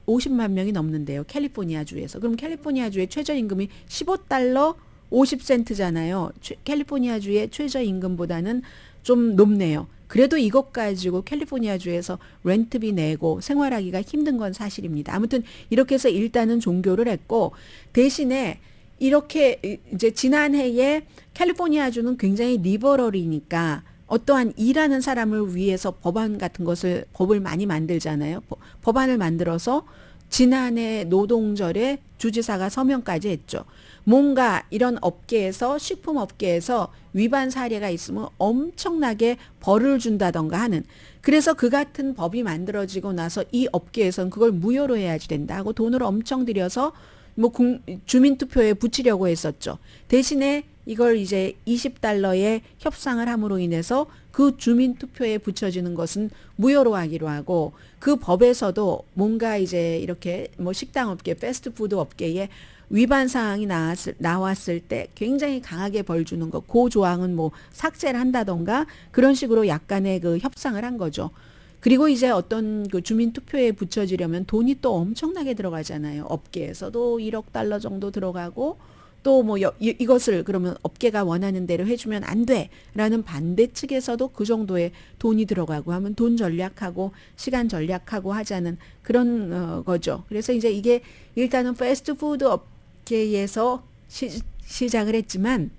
50만 명이 넘는데요. 캘리포니아주에서. 그럼 캘리포니아주의 최저임금이 $15 50센트잖아요. 캘리포니아주의 최저임금보다는 좀 높네요. 그래도 이것 가지고 캘리포니아주에서 렌트비 내고 생활하기가 힘든 건 사실입니다. 아무튼 이렇게 해서 일단은 종교를 했고 대신에 이렇게 이제 지난해에 캘리포니아주는 굉장히 리버럴이니까 어떠한 일하는 사람을 위해서 법을 많이 만들잖아요. 법안을 만들어서 지난해 노동절에 주지사가 서명까지 했죠. 뭔가 이런 업계에서 식품업계에서 위반 사례가 있으면 엄청나게 벌을 준다던가 하는 그래서 그 같은 법이 만들어지고 나서 이 업계에서는 그걸 무효로 해야지 된다 하고 돈을 엄청 들여서 뭐 주민투표에 붙이려고 했었죠. 대신에 이걸 이제 $20에 협상을 함으로 인해서 그 주민투표에 붙여지는 것은 무효로 하기로 하고 그 법에서도 뭔가 이제 이렇게 뭐 식당업계, 패스트푸드 업계에 위반 사항이 나왔을 때 굉장히 강하게 벌 주는 것, 그 조항은 뭐 삭제를 한다던가 그런 식으로 약간의 그 협상을 한 거죠. 그리고 이제 어떤 그 주민 투표에 붙여지려면 돈이 또 엄청나게 들어가잖아요. 업계에서도 $1억 정도 들어가고 또 뭐 이것을 그러면 업계가 원하는 대로 해주면 안 돼라는 반대 측에서도 그 정도의 돈이 들어가고 하면 돈 전략하고 시간 전략하고 하자는 그런 거죠. 그래서 이제 이게 일단은 패스트푸드 업계에서 시작을 했지만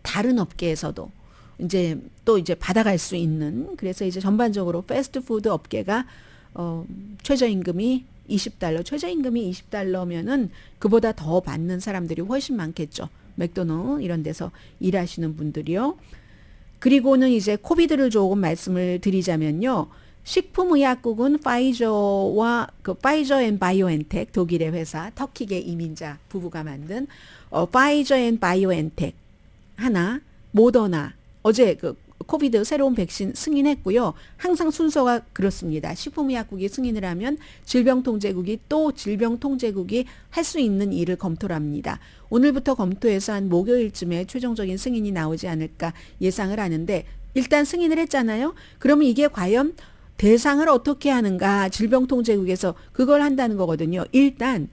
다른 업계에서도 이제 또 이제 받아갈 수 있는 그래서 이제 전반적으로 패스트푸드 업계가 최저임금이 $20 최저임금이 $20면은 그보다 더 받는 사람들이 훨씬 많겠죠. 맥도날드 이런 데서 일하시는 분들이요. 그리고는 이제 코비드를 조금 말씀을 드리자면요. 식품의약국은 파이저와 그 파이저 앤 바이오엔텍 독일의 회사 터키계 이민자 부부가 만든 파이저 앤 바이오엔텍 하나 모더나 어제 그 코비드 새로운 백신 승인했고요. 항상 순서가 그렇습니다. 식품의약국이 승인을 하면 질병통제국이 또 질병통제국이 할 수 있는 일을 검토를 합니다. 오늘부터 검토해서 한 목요일쯤에 최종적인 승인이 나오지 않을까 예상을 하는데 일단 승인을 했잖아요. 그러면 이게 과연 대상을 어떻게 하는가 질병통제국에서 그걸 한다는 거거든요. 일단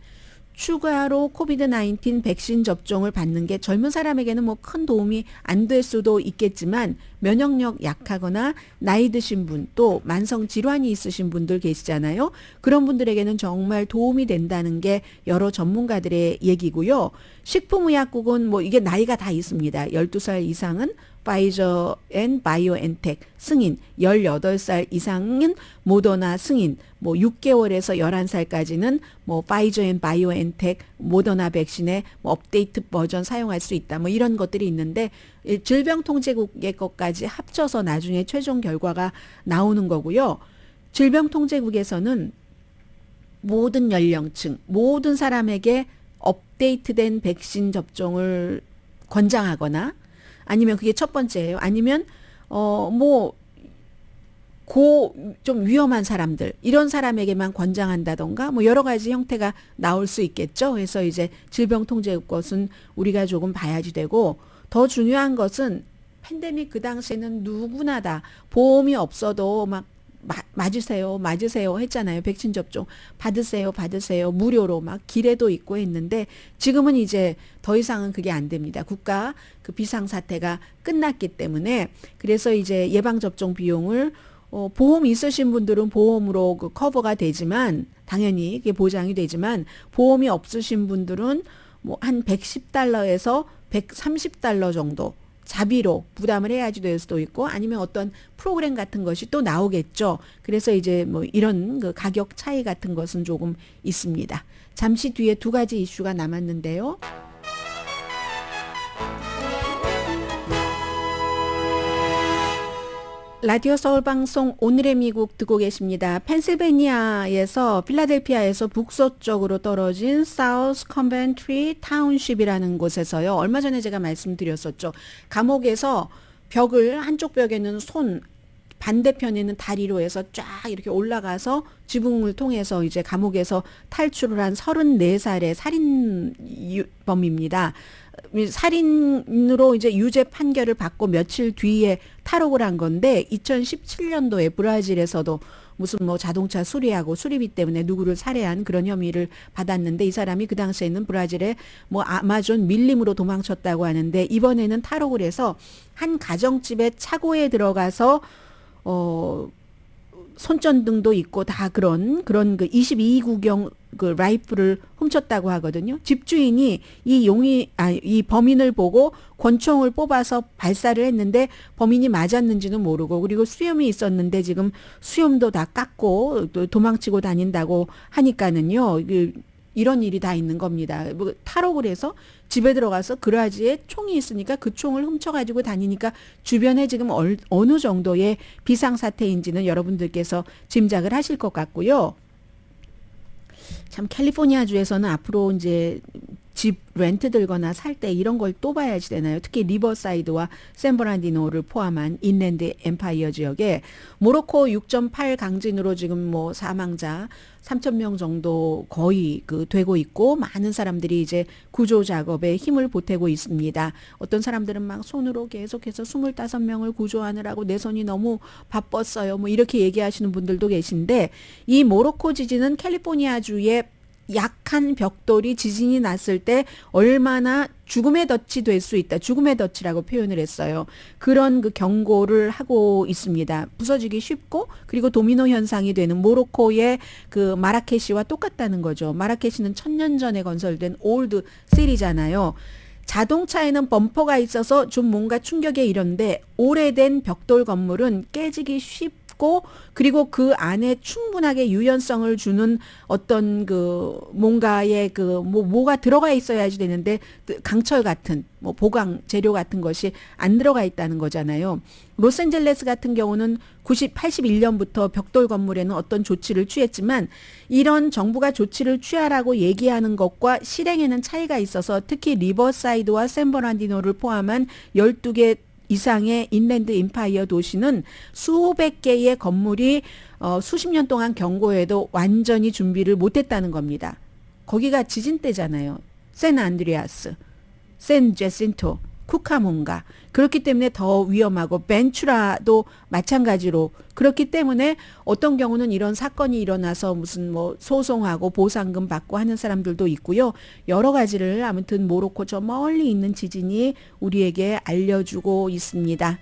추가로 코비드-19 백신 접종을 받는 게 젊은 사람에게는 뭐 큰 도움이 안 될 수도 있겠지만 면역력 약하거나 나이 드신 분 또 만성 질환이 있으신 분들 계시잖아요. 그런 분들에게는 정말 도움이 된다는 게 여러 전문가들의 얘기고요. 식품의약국은 뭐 이게 나이가 다 있습니다. 12살 이상은 파이저 앤 바이오엔텍 승인, 18살 이상은 모더나 승인, 뭐 6개월에서 11살까지는 뭐 파이저 앤 바이오엔텍 모더나 백신의 뭐 업데이트 버전 사용할 수 있다. 뭐 이런 것들이 있는데 질병통제국의 것까지 합쳐서 나중에 최종 결과가 나오는 거고요. 질병통제국에서는 모든 연령층, 모든 사람에게 업데이트된 백신 접종을 권장하거나 아니면 그게 첫 번째예요. 아니면 좀 위험한 사람들 이런 사람에게만 권장한다던가 뭐 여러 가지 형태가 나올 수 있겠죠. 그래서 이제 질병통제국 것은 우리가 조금 봐야지 되고 더 중요한 것은 팬데믹 그 당시에는 누구나 다 보험이 없어도 막 맞으세요 했잖아요. 백신 접종 받으세요 무료로 막 길에도 있고 했는데 지금은 이제 더 이상은 그게 안 됩니다. 국가 그 비상사태가 끝났기 때문에 그래서 이제 예방접종 비용을 보험 있으신 분들은 보험으로 그 커버가 되지만 당연히 이게 보장이 되지만 보험이 없으신 분들은 뭐 한 110달러에서 130달러 정도 자비로 부담을 해야지 될 수도 있고 아니면 어떤 프로그램 같은 것이 또 나오겠죠. 그래서 이제 뭐 이런 그 가격 차이 같은 것은 조금 있습니다. 잠시 뒤에 두 가지 이슈가 남았는데요. 라디오 서울 방송 오늘의 미국 듣고 계십니다. 펜실베니아에서 필라델피아에서 북서쪽으로 떨어진 사우스 컨벤트리 타운십이라는 곳에서요. 얼마 전에 제가 말씀드렸었죠. 감옥에서 벽을 한쪽 벽에는 손 반대편에는 다리로 해서 쫙 이렇게 올라가서 지붕을 통해서 이제 감옥에서 탈출을 한 34살의 살인범입니다. 살인으로 이제 유죄 판결을 받고 며칠 뒤에 탈옥을 한 건데 2017년도에 브라질에서도 무슨 뭐 자동차 수리하고 수리비 때문에 누구를 살해한 그런 혐의를 받았는데 이 사람이 그 당시에는 브라질의 뭐 아마존 밀림으로 도망쳤다고 하는데 이번에는 탈옥을 해서 한 가정집의 차고에 들어가서 손전등도 있고 다 그런 그 22구경 그 라이플을 훔쳤다고 하거든요. 집주인이 이 범인을 보고 권총을 뽑아서 발사를 했는데 범인이 맞았는지는 모르고 그리고 수염이 있었는데 지금 수염도 다 깎고 또 도망치고 다닌다고 하니까는요. 이런 일이 다 있는 겁니다. 뭐 탈옥을 해서 집에 들어가서 그라지에 총이 있으니까 그 총을 훔쳐가지고 다니니까 주변에 지금 어느 정도의 비상사태인지는 여러분들께서 짐작을 하실 것 같고요. 참 캘리포니아주에서는 앞으로 이제 집 렌트 들거나 살 때 이런 걸 또 봐야지 되나요? 특히 리버사이드와 샌버란디노를 포함한 인랜드 엠파이어 지역에 모로코 6.8 강진으로 지금 뭐 사망자 3,000명 정도 거의 되고 있고 많은 사람들이 이제 구조 작업에 힘을 보태고 있습니다. 어떤 사람들은 막 손으로 계속해서 25명을 구조하느라고 내 손이 너무 바빴어요. 뭐 이렇게 얘기하시는 분들도 계신데 이 모로코 지진은 캘리포니아주의 약한 벽돌이 지진이 났을 때 얼마나 죽음의 덫이 될 수 있다. 죽음의 덫이라고 표현을 했어요. 그런 그 경고를 하고 있습니다. 부서지기 쉽고 그리고 도미노 현상이 되는 모로코의 그 마라케시와 똑같다는 거죠. 마라케시는 1000년 전에 건설된 올드 시리잖아요. 자동차에는 범퍼가 있어서 좀 뭔가 충격에 이른데 오래된 벽돌 건물은 깨지기 쉽고 그리고 그 안에 충분하게 유연성을 주는 어떤 그 뭔가의 그 뭐가 들어가 있어야지 되는데 강철 같은 뭐 보강 재료 같은 것이 안 들어가 있다는 거잖아요. 로스앤젤레스 같은 경우는 81년부터 벽돌 건물에는 어떤 조치를 취했지만 이런 정부가 조치를 취하라고 얘기하는 것과 실행에는 차이가 있어서 특히 리버사이드와 샌버란디노를 포함한 12개 이상의 인랜드 임파이어 도시는 수백 개의 건물이 수십 년 동안 경고해도 완전히 준비를 못했다는 겁니다. 거기가 지진 때잖아요. 샌 안드레아스, 샌 제신토, 쿠카몬가. 그렇기 때문에 더 위험하고 벤츄라도 마찬가지로 그렇기 때문에 어떤 경우는 이런 사건이 일어나서 무슨 뭐 소송하고 보상금 받고 하는 사람들도 있고요. 여러 가지를 아무튼 모로코 저 멀리 있는 지진이 우리에게 알려주고 있습니다.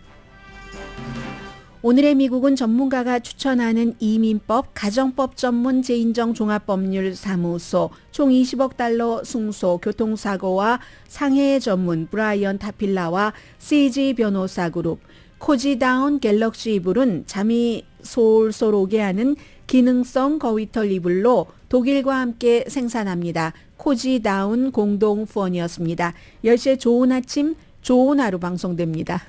오늘의 미국은 전문가가 추천하는 이민법, 가정법 전문 재인정 종합법률사무소, 총 20억 달러 승소, 교통사고와 상해 전문 브라이언 타필라와 CG 변호사 그룹, 코지다운 갤럭시 이불은 잠이 솔솔 오게 하는 기능성 거위털 이불로 독일과 함께 생산합니다. 코지다운 공동 후원이었습니다. 10시에 좋은 아침, 좋은 하루 방송됩니다.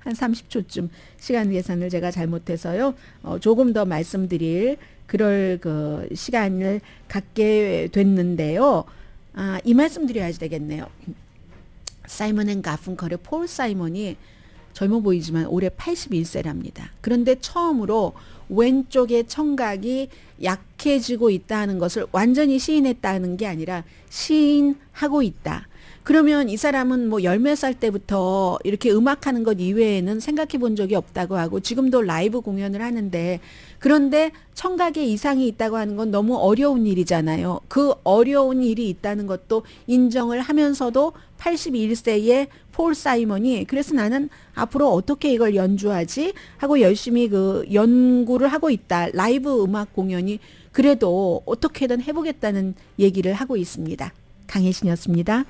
한 30초쯤 시간 계산을 제가 잘못해서요. 조금 더 말씀드릴 그럴 그 시간을 갖게 됐는데요. 이 말씀 드려야지 되겠네요. 사이먼 앤 가fun컬의 폴 사이먼이 젊어 보이지만 올해 81세랍니다. 그런데 처음으로 왼쪽의 청각이 약해지고 있다는 것을 완전히 시인했다는 게 아니라 시인하고 있다. 그러면 이 사람은 뭐 열 몇 살 때부터 이렇게 음악하는 것 이외에는 생각해 본 적이 없다고 하고 지금도 라이브 공연을 하는데 그런데 청각에 이상이 있다고 하는 건 너무 어려운 일이잖아요. 그 어려운 일이 있다는 것도 인정을 하면서도 81세의 폴 사이먼이 그래서 나는 앞으로 어떻게 이걸 연주하지 하고 열심히 그 연구를 하고 있다. 라이브 음악 공연이 그래도 어떻게든 해보겠다는 얘기를 하고 있습니다. 강혜신이었습니다.